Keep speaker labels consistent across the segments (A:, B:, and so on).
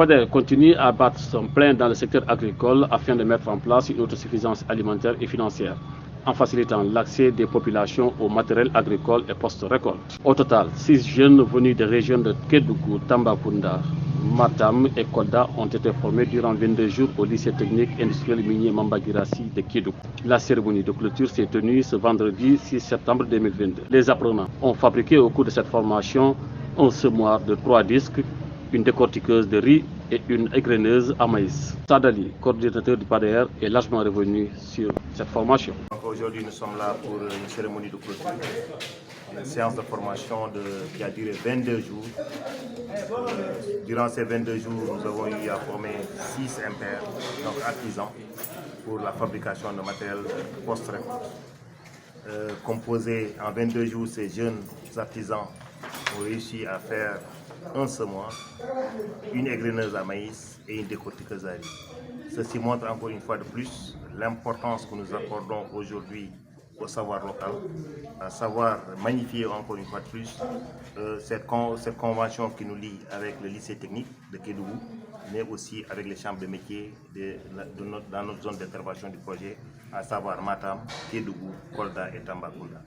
A: PADER continue à battre son plein dans le secteur agricole afin de mettre en place une autosuffisance alimentaire et financière, en facilitant l'accès des populations au matériel agricole et post-récolte. Au total, 6 jeunes venus des régions de Kédougou, Tambacounda, Matam et Kolda ont été formés durant 22 jours au lycée technique industriel minier Mambagirassi de Kédougou. La cérémonie de clôture s'est tenue ce vendredi 6 septembre 2022. Les apprenants ont fabriqué au cours de cette formation un semoir de 3 disques, une décortiqueuse de riz et une égreneuse à maïs. Sadali, coordinateur du PADER, est largement revenu sur cette formation.
B: Aujourd'hui, nous sommes là pour une cérémonie de clôture, une séance de formation qui a duré 22 jours. Durant ces 22 jours, nous avons eu à former 6 impairs, donc artisans, pour la fabrication de matériel post-récolte. Composés en 22 jours, ces jeunes artisans ont réussi à faire un semoir, une égreneuse à maïs et une décortiqueuse à riz. Ceci montre encore une fois de plus l'importance que nous accordons aujourd'hui au savoir local, à savoir magnifier encore une fois de plus cette convention qui nous lie avec le lycée technique de Kédougou, mais aussi avec les chambres de métiers dans notre zone d'intervention du projet, à savoir Matam, Kédougou, Kolda et Tambacounda.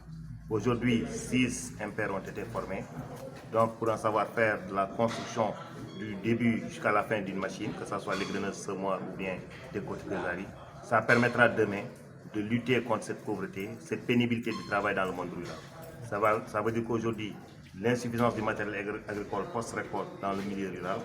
B: Aujourd'hui, 6 impairs ont été formés, donc pour en savoir-faire de la construction du début jusqu'à la fin d'une machine, que ce soit l'égreneuse, semoir ou bien décortiqueuse à riz. Ça permettra demain de lutter contre cette pauvreté, cette pénibilité du travail dans le monde rural. Ça veut dire qu'aujourd'hui, l'insuffisance du matériel agricole post-récolte dans le milieu rural,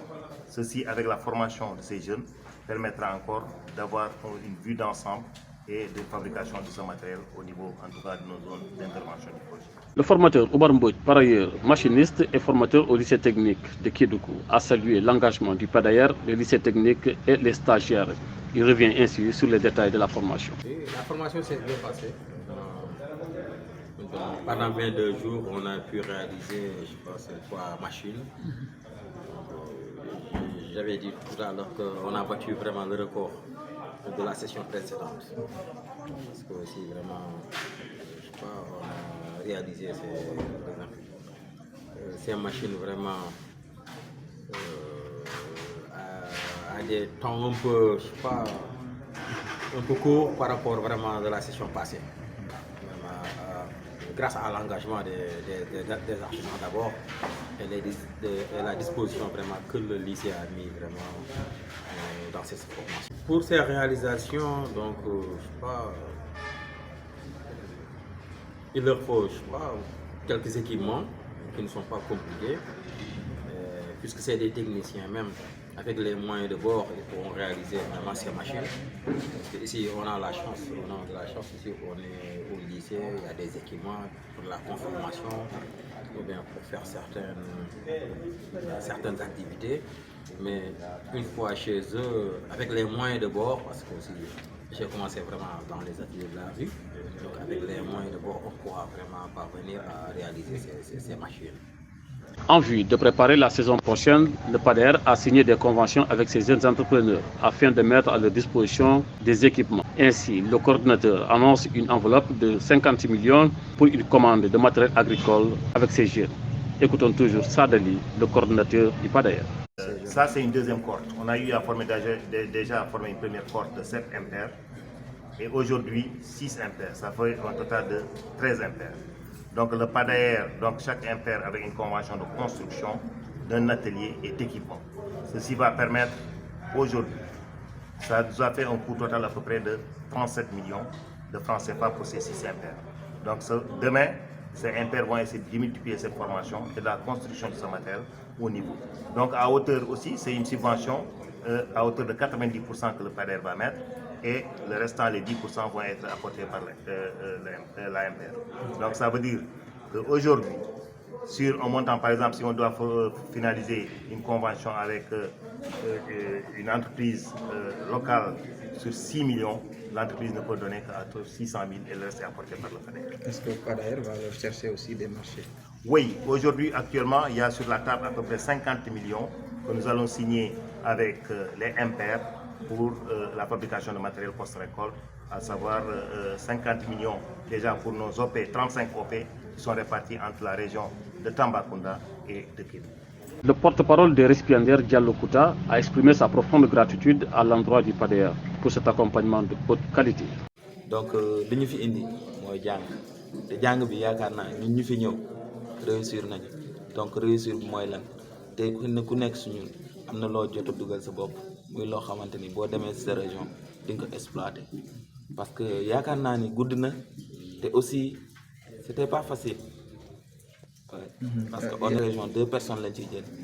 B: ceci avec la formation de ces jeunes, permettra encore d'avoir une vue d'ensemble et de fabrication de ce matériel au niveau, en tout cas, de nos zones d'intervention du projet.
A: Le formateur Oumar Mbodj, par ailleurs machiniste et formateur au lycée technique de Kédougou, a salué l'engagement du PADER, le lycée technique et les stagiaires. Il revient ainsi sur les détails de la formation.
C: La formation s'est bien passée. Pendant 22 jours, on a pu réaliser, je pense, 3 machines. J'avais dit tout à l'heure qu'on a battu vraiment le record de la session précédente. Parce que aussi vraiment, je sais pas, on a réalisé ces machines vraiment à des temps un peu, je sais pas, un peu court par rapport vraiment à la session passée. Grâce à l'engagement des artisans d'abord et la disposition vraiment que le lycée a mis vraiment dans cette formation. Pour ces réalisations, donc, je sais pas, il leur faut, je sais pas, quelques équipements qui ne sont pas compliqués, puisque c'est des techniciens même. Avec les moyens de bord, ils pourront réaliser vraiment ces machines. Parce que ici, on a la chance, ici, on est au lycée, il y a des équipements pour la conformation, ou bien pour faire certaines activités. Mais une fois chez eux, avec les moyens de bord, parce que j'ai commencé vraiment dans les ateliers de la rue, donc avec les moyens de bord, on pourra vraiment parvenir à réaliser ces machines.
A: En vue de préparer la saison prochaine, le PADER a signé des conventions avec ses jeunes entrepreneurs afin de mettre à leur disposition des équipements. Ainsi, le coordinateur annonce une enveloppe de 50 millions pour une commande de matériel agricole avec ces jeunes. Écoutons toujours Sadali, le coordinateur du PADER.
B: Ça, c'est une deuxième cohorte. On a eu à former déjà une première cohorte de 7 impairs et aujourd'hui 6 impairs. Ça fait un total de 13 impairs. Donc le PADER, donc chaque impair avec une convention de construction d'un atelier et d'équipement. Ceci va permettre aujourd'hui, ça nous a fait un coût total à peu près de 37 millions de francs CFA pour ces 6 impairs. Donc demain, ces impairs vont essayer de démultiplier cette formation et de la construction de ce matériel au niveau. Donc à hauteur aussi, c'est une subvention à hauteur de 90% que le PADER va mettre. Et le restant, les 10% vont être apportés par l'AMPR. Donc ça veut dire qu'aujourd'hui, sur un montant, par exemple, si on doit finaliser une convention avec une entreprise locale sur 6 millions, l'entreprise ne peut donner qu'à 600 000 et le reste est apporté par le PADER.
D: Est-ce que le PADER va chercher aussi des marchés?
B: Oui, aujourd'hui, actuellement, il y a sur la table à peu près 50 millions que nous allons signer avec les impairs pour la fabrication de matériel post-récolte, à savoir 50 millions déjà pour nos OP, 35 OP qui sont répartis entre la région de Tambacounda et de Kédougou.
A: Le porte-parole des récipiendaires Diallo Kouta a exprimé sa profonde gratitude à l'endroit du PADER pour cet accompagnement de haute qualité.
E: Donc li ñu fi indi mooy jàng te jàng bi yaakaar naa ñun ñu fi ñëw réussir nañu donc réussir bi mooy lan te ku nekk suñu am na loo jot a dugal sa bopp muy loo xamante ni boo demee sa région di nga ko exploiter parce que yaakaar naa ni gudd na te aussi c'était pas facile parce que on est région 2 personnes lañ ciy jël.